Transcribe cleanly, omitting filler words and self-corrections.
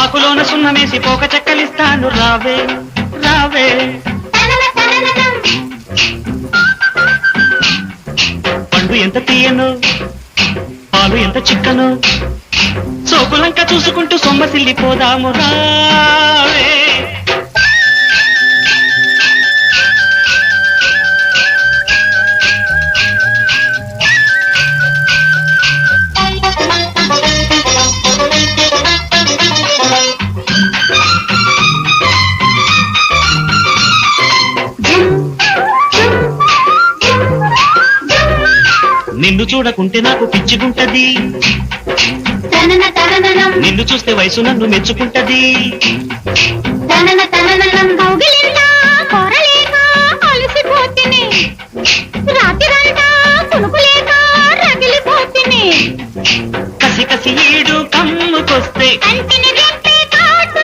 ఆకులోన సున్నమేసి పోక చెక్కలిస్తాను రావే రావే. పండు ఎంత తీయను పాలు ఎంత చిక్కను సోకులంక చూసుకుంటూ సొమ్మసిల్లిపోదాము రావే. నిన్ను చూడకుంటే నాకు పిచ్చిగుంటది నిన్ను చూస్తే వయసు నన్ను మెచ్చుకుంటది. కసి కసి ఈడు కమ్ముకొస్తే